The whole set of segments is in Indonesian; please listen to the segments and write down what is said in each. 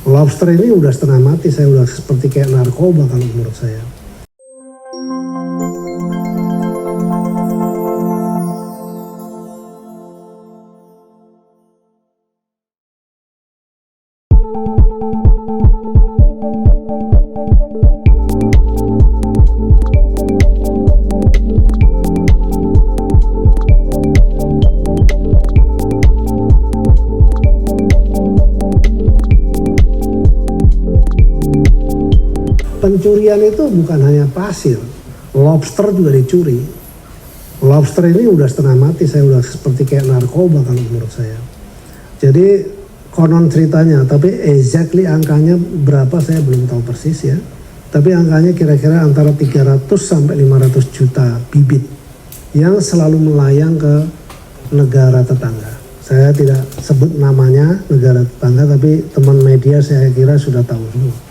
Lobster ini udah setengah mati, saya udah seperti kayak narkoba kalau menurut saya. Pencurian itu bukan hanya pasir, lobster juga dicuri. Lobster ini udah setengah mati, saya udah seperti kayak narkoba kalau menurut saya. Jadi konon ceritanya, tapi exactly angkanya berapa saya belum tahu persis ya. Tapi angkanya kira-kira antara 300 sampai 500 juta bibit yang selalu melayang ke negara tetangga. Saya tidak sebut namanya negara tetangga, tapi teman media saya kira sudah tahu semua.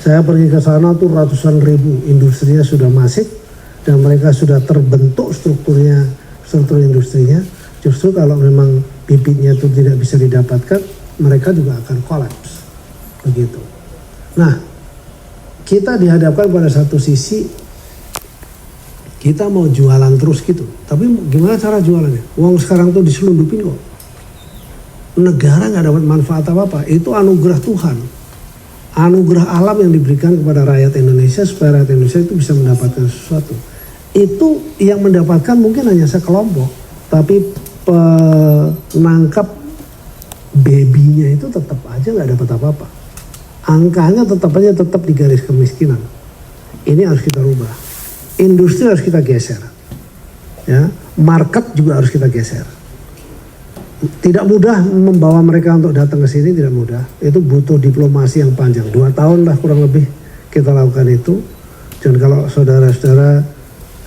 Saya pergi ke sana tuh ratusan ribu, industrinya sudah masif dan mereka sudah terbentuk struktur industrinya. Justru kalau memang bibitnya itu tidak bisa didapatkan, mereka juga akan kolaps. Begitu. Nah, kita dihadapkan pada satu sisi, kita mau jualan terus gitu. Tapi gimana cara jualannya? Uang sekarang tuh diselundupin kok. Negara nggak dapat manfaat apa-apa, itu anugerah Tuhan. Anugerah alam yang diberikan kepada rakyat Indonesia supaya rakyat Indonesia itu bisa mendapatkan sesuatu. Itu yang mendapatkan mungkin hanya sekelompok, tapi penangkap babynya itu tetap aja nggak dapat apa-apa. Angkanya tetap di garis kemiskinan. Ini harus kita rubah. Industri harus kita geser, ya. Market juga harus kita geser. Tidak mudah membawa mereka untuk datang ke sini, tidak mudah. Itu butuh diplomasi yang panjang. 2 tahun lah kurang lebih kita lakukan itu. Dan kalau saudara-saudara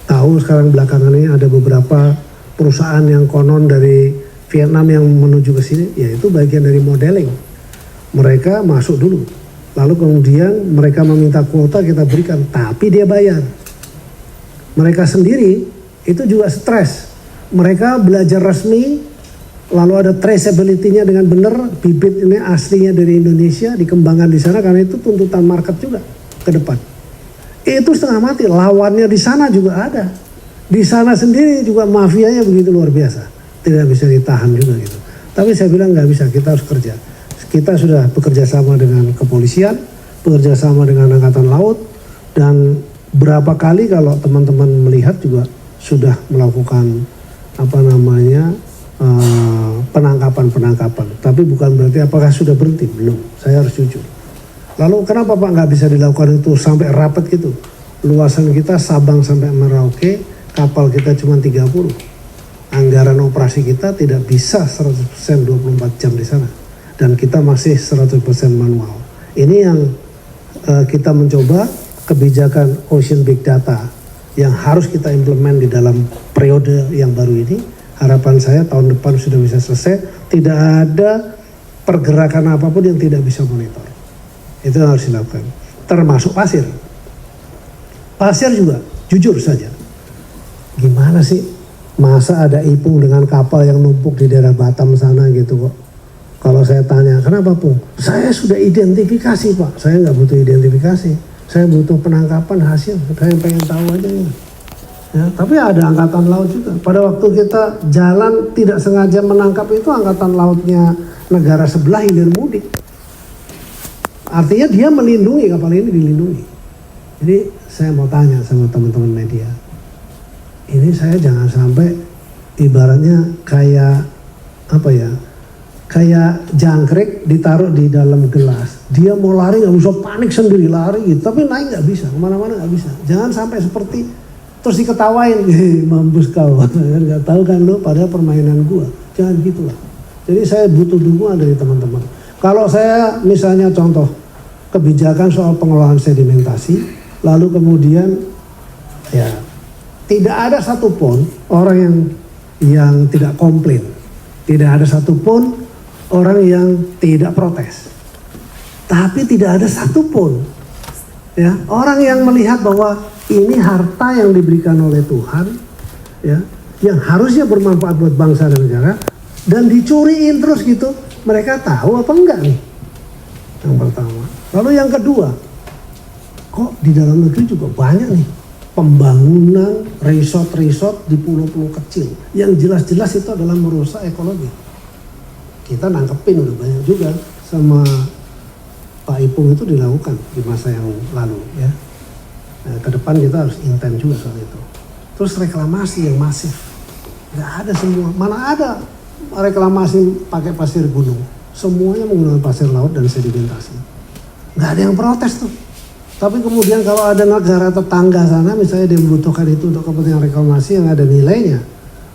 tahu sekarang belakangan ini ada beberapa perusahaan yang konon dari Vietnam yang menuju ke sini, ya itu bagian dari modeling. Mereka masuk dulu. Lalu kemudian mereka meminta kuota, kita berikan, tapi dia bayar. Mereka sendiri itu juga stres. Mereka belajar resmi, lalu ada traceability-nya dengan benar, bibit ini aslinya dari Indonesia, dikembangkan di sana karena itu tuntutan market juga ke depan. Itu setengah mati, lawannya di sana juga ada. Di sana sendiri juga mafianya begitu luar biasa. Tidak bisa ditahan juga gitu. Tapi saya bilang nggak bisa, kita harus kerja. Kita sudah bekerja sama dengan kepolisian, bekerja sama dengan Angkatan Laut, dan berapa kali kalau teman-teman melihat juga sudah melakukan penangkapan. Tapi bukan berarti apakah sudah berhenti, belum. Saya harus jujur. Lalu kenapa Pak nggak bisa dilakukan itu sampai rapat gitu? Luasan kita Sabang sampai Merauke, kapal kita cuma 30. Anggaran operasi kita tidak bisa 100% 24 jam di sana. Dan kita masih 100% manual. Ini yang kita mencoba kebijakan Ocean Big Data yang harus kita implement di dalam periode yang baru ini. Harapan saya tahun depan sudah bisa selesai. Tidak ada pergerakan apapun yang tidak bisa monitor. Itu yang harus dilakukan. Termasuk pasir. Pasir juga, jujur saja. Gimana sih? Masa ada Ipung dengan kapal yang numpuk di daerah Batam sana gitu kok. Kalau saya tanya, kenapa Pung? Saya sudah identifikasi Pak. Saya nggak butuh identifikasi. Saya butuh penangkapan hasil. Saya pengen tahu aja ini. Ya, tapi ada Angkatan Laut juga. Pada waktu kita jalan tidak sengaja menangkap itu, Angkatan Lautnya negara sebelah hilir mudik. Artinya dia melindungi, kapal ini dilindungi. Jadi saya mau tanya sama teman-teman media. Ini saya jangan sampai ibaratnya kayak kayak jangkrik ditaruh di dalam gelas. Dia mau lari nggak bisa, panik sendiri lari gitu. Tapi naik nggak bisa, kemana-mana nggak bisa. Jangan sampai seperti terus diketawain, mampus kau, nggak tahu kan lo pada permainan gua. Jangan gitulah. Jadi saya butuh dukungan dari teman-teman. Kalau saya misalnya contoh kebijakan soal pengelolaan sedimentasi, lalu kemudian ya tidak ada satupun orang yang tidak komplain, tidak ada satupun orang yang tidak protes, tapi tidak ada satupun ya orang yang melihat bahwa ini harta yang diberikan oleh Tuhan, ya, yang harusnya bermanfaat buat bangsa dan negara, dan dicuriin terus gitu. Mereka tahu apa enggak nih? Yang pertama. Lalu yang kedua, kok di dalam negeri juga banyak nih pembangunan resort-resort di pulau-pulau kecil yang jelas-jelas itu adalah merusak ekologi. Kita nangkepin udah banyak juga sama Pak Ipung, itu dilakukan di masa yang lalu ya. Nah, ke depan kita harus intens juga soal itu. Terus reklamasi yang masif, nggak ada semua. Mana ada reklamasi pakai pasir gunung? Semuanya menggunakan pasir laut dan sedimentasi. Nggak ada yang protes tuh. Tapi kemudian kalau ada negara tetangga sana misalnya dia membutuhkan itu untuk kepentingan reklamasi yang ada nilainya,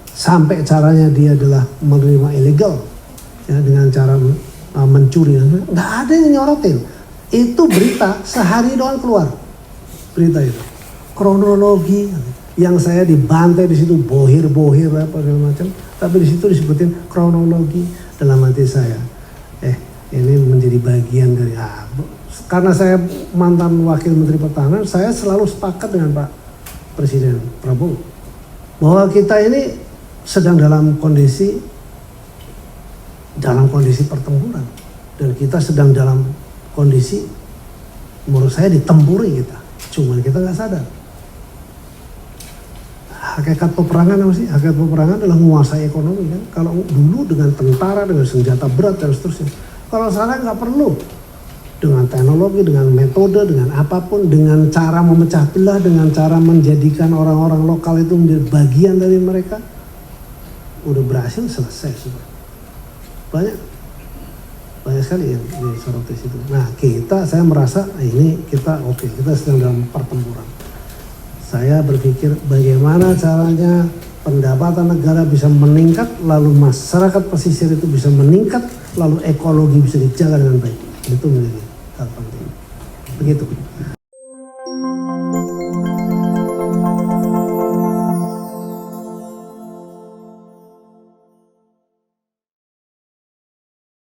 sampai caranya dia adalah menerima ilegal ya, dengan cara mencuri, nggak ada yang nyorotin. Itu berita sehari doang keluar berita itu, kronologi yang saya dibantai di situ, bohir apa segala macam, tapi di situ disebutin kronologi. Dalam hati saya, ini menjadi bagian dari karena saya mantan wakil menteri pertahanan, saya selalu sepakat dengan Pak Presiden Prabowo bahwa kita ini sedang dalam kondisi pertempuran, dan kita sedang dalam kondisi menurut saya ditempuri kita, cuman kita nggak sadar. Hakikat peperangan apa sih? Hakikat peperangan adalah menguasai ekonomi kan. Kalau dulu dengan tentara, dengan senjata berat dan seterusnya. Kalau sekarang nggak perlu. Dengan teknologi, dengan metode, dengan apapun, dengan cara memecah belah, dengan cara menjadikan orang-orang lokal itu menjadi bagian dari mereka, udah berhasil, selesai sudah. Banyak sekali yang disoroti situ. Nah saya merasa ini kita kita sedang dalam pertempuran. Saya berpikir bagaimana caranya pendapatan negara bisa meningkat, lalu masyarakat pesisir itu bisa meningkat, lalu ekologi bisa dijaga dengan baik. Itu menjadi hal penting. Begitu.